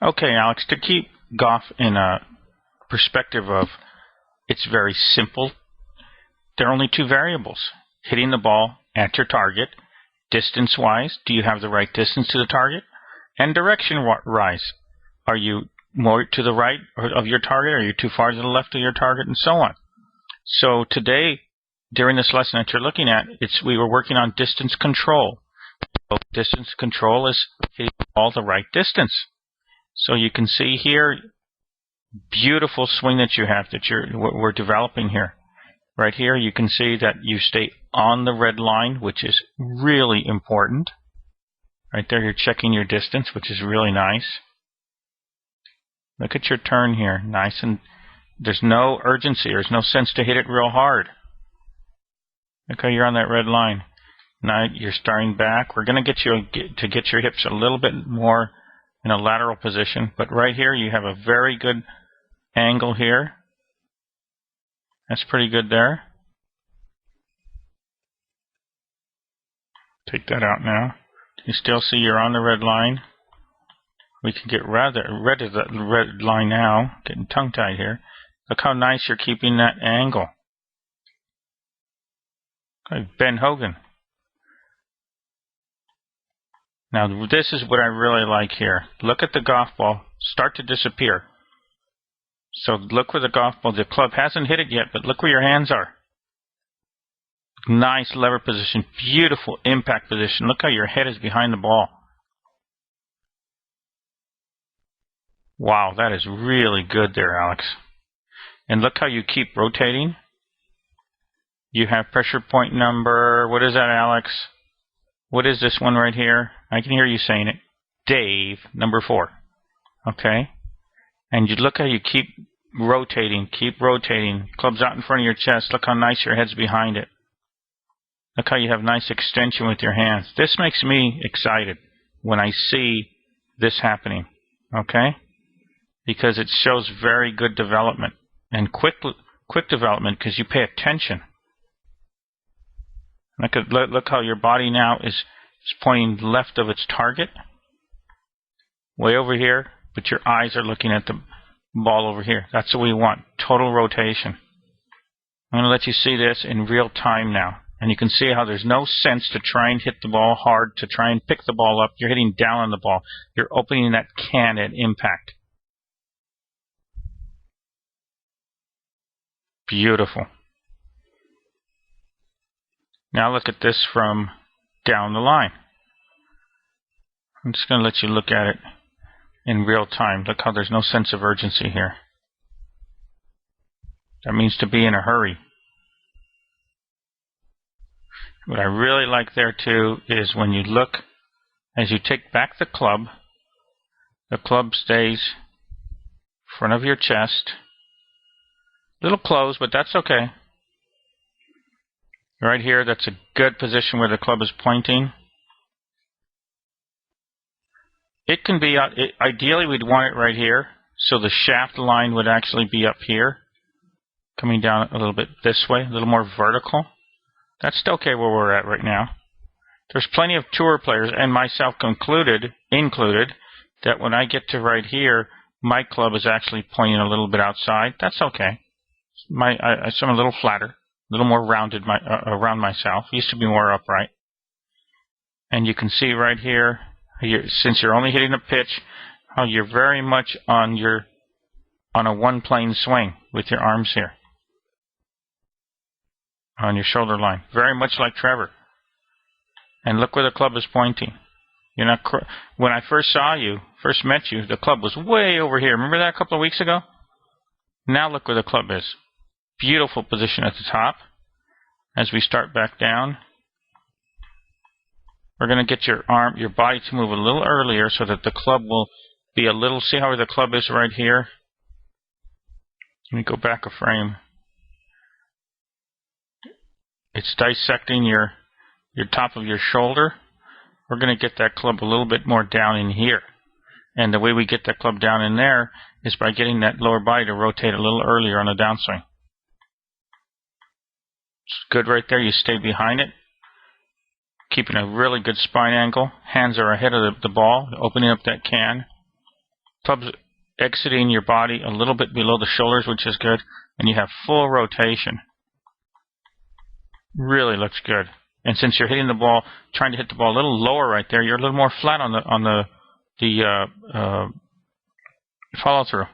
Okay, Alex, to keep golf in a perspective of it's very simple, there are only two variables. Hitting the ball at your target, distance-wise, do you have the right distance to the target? And direction-wise, are you more to the right of your target? Are you too far to the left of your target? And so on. So today, during this lesson that you're looking at, we were working on distance control. So distance control is hitting the ball the right distance. So you can see here, beautiful swing that you have that we're developing here. Right here, you can see that you stay on the red line, which is really important. Right there, you're checking your distance, which is really nice. Look at your turn here, nice, and there's no urgency. There's no sense to hit it real hard. Okay, you're on that red line. Now you're starting back. We're going to get you to get your hips a little bit more in a lateral position, but right here you have a very good angle here. That's pretty good there. Take that out now. You still see you're on the red line. We can get rid of the red line now. Getting tongue-tied here. Look how nice you're keeping that angle. Okay, Ben Hogan. Now this is what I really like here. Look at the golf ball start to disappear. So look where the golf ball, the club hasn't hit it yet, but look where your hands are. Nice lever position, beautiful impact position. Look how your head is behind the ball. Wow, that is really good there, Alex. And look how you keep rotating. You have pressure point number, what is that, Alex? What is this one right here? I can hear you saying it. Dave, number 4. Okay? And you look how you keep rotating, Club's out in front of your chest. Look how nice your head's behind it. Look how you have nice extension with your hands. This makes me excited when I see this happening. Okay? Because it shows very good development and quick development because you pay attention. Look how your body now is pointing left of its target. Way over here, but your eyes are looking at the ball over here. That's what we want. Total rotation. I'm going to let you see this in real time now. And you can see how there's no sense to try and hit the ball hard, to try and pick the ball up. You're hitting down on the ball. You're opening that can at impact. Beautiful. Now look at this from down the line. I'm just going to let you look at it in real time. Look how there's no sense of urgency here. That means to be in a hurry. What I really like there too is when you look, as you take back the club stays in front of your chest. A little close, but that's okay. Right here, that's a good position where the club is pointing. It can be, ideally we'd want it right here, so the shaft line would actually be up here, coming down a little bit this way, a little more vertical. That's okay where we're at right now. There's plenty of tour players, and myself included, that when I get to right here, my club is actually pointing a little bit outside. That's okay. I'm a little flatter, a little more rounded around myself. Used to be more upright. And you can see right here, since you're only hitting a pitch, how you're very much on a one-plane swing with your arms here. On your shoulder line. Very much like Trevor. And look where the club is pointing. You're not when I first met you, the club was way over here. Remember that a couple of weeks ago? Now look where the club is. Beautiful position at the top. As we start back down, we're going to get your body to move a little earlier so that the club will be a little, see how the club is right here? Let me go back a frame. It's dissecting your top of your shoulder. We're going to get that club a little bit more down in here. And the way we get that club down in there is by getting that lower body to rotate a little earlier on the downswing. It's good right there. You stay behind it. Keeping a really good spine angle. Hands are ahead of the ball, opening up that can. Club's exiting your body a little bit below the shoulders, which is good, and you have full rotation. Really looks good. And since you're hitting the ball, trying to hit the ball a little lower right there, you're a little more flat on the follow through.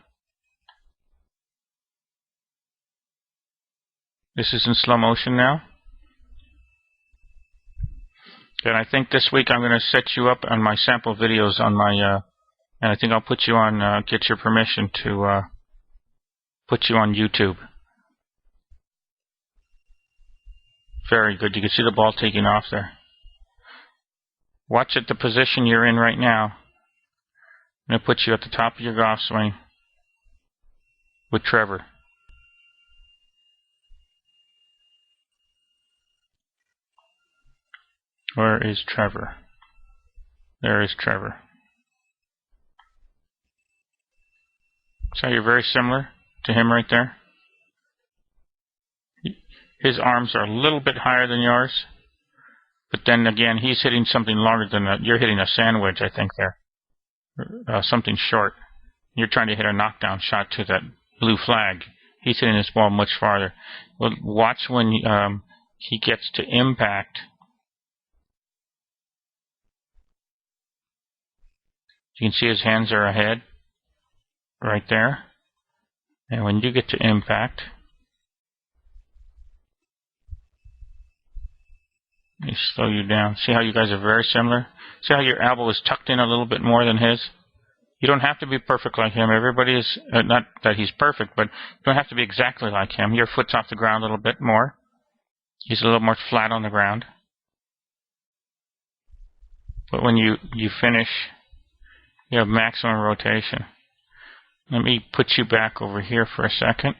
This is in slow motion now. And I think this week I'm going to set you up on my sample videos on my, and I think I'll put you on, get your permission to put you on YouTube. Very good. You can see the ball taking off there. Watch at the position you're in right now. I'm going to put you at the top of your golf swing with Trevor. Where is Trevor? There is Trevor. So you're very similar to him right there. His arms are a little bit higher than yours, but then again, he's hitting something longer than that. You're hitting a sandwich, I think, there. Something short. You're trying to hit a knockdown shot to that blue flag. He's hitting this ball much farther. Well, watch when he gets to impact. You can see his hands are ahead, right there. And when you get to impact, let me slow you down. See how you guys are very similar? See how your elbow is tucked in a little bit more than his? You don't have to be perfect like him. Everybody is, not that he's perfect, but you don't have to be exactly like him. Your foot's off the ground a little bit more. He's a little more flat on the ground. But when you finish, you have maximum rotation. Let me put you back over here for a second,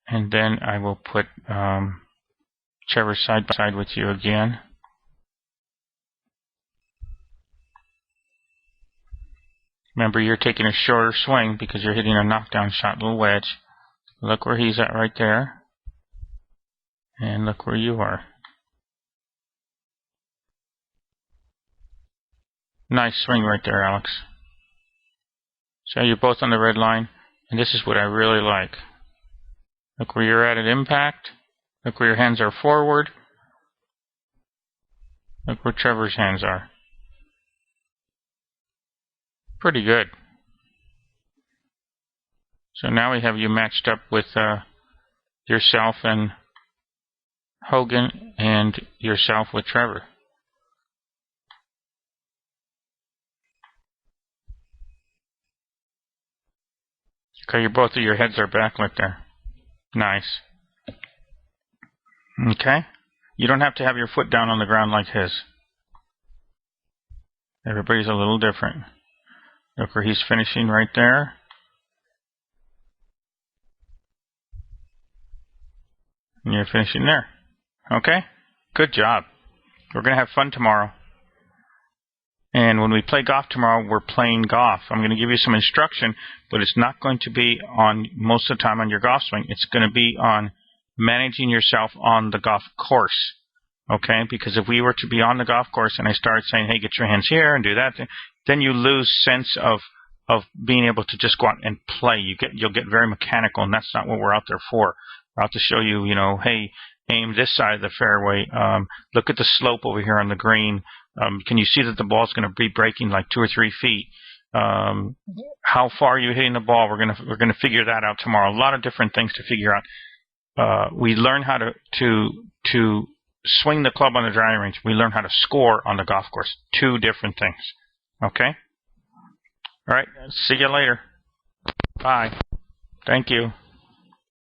and then I will put Trevor side by side with you again. Remember, you're taking a shorter swing because you're hitting a knockdown shot, little wedge. Look where he's at right there, and look where you are. Nice swing right there, Alex. So you're both on the red line, and this is what I really like. Look where you're at impact. Look where your hands are forward. Look where Trevor's hands are. Pretty good. So now we have you matched up with yourself and Hogan and yourself with Trevor. Okay, both of your heads are back like there. Nice. Okay? You don't have to have your foot down on the ground like his. Everybody's a little different. Look where he's finishing right there. And you're finishing there. Okay? Good job. We're going to have fun tomorrow. And when we play golf tomorrow, we're playing golf. I'm going to give you some instruction, but it's not going to be on most of the time on your golf swing. It's going to be on managing yourself on the golf course. Okay? Because if we were to be on the golf course and I started saying, hey, get your hands here and do that, then you lose sense of being able to just go out and play. You'll get very mechanical, and that's not what we're out there for. We're out to show you, hey, aim this side of the fairway. Look at the slope over here on the green. Can you see that the ball's going to be breaking like 2 or 3 feet? How far are you hitting the ball? We're going to figure that out tomorrow. A lot of different things to figure out. We learn how to swing the club on the driving range. We learn how to score on the golf course. 2 different things. Okay? All right. See you later. Bye. Thank you.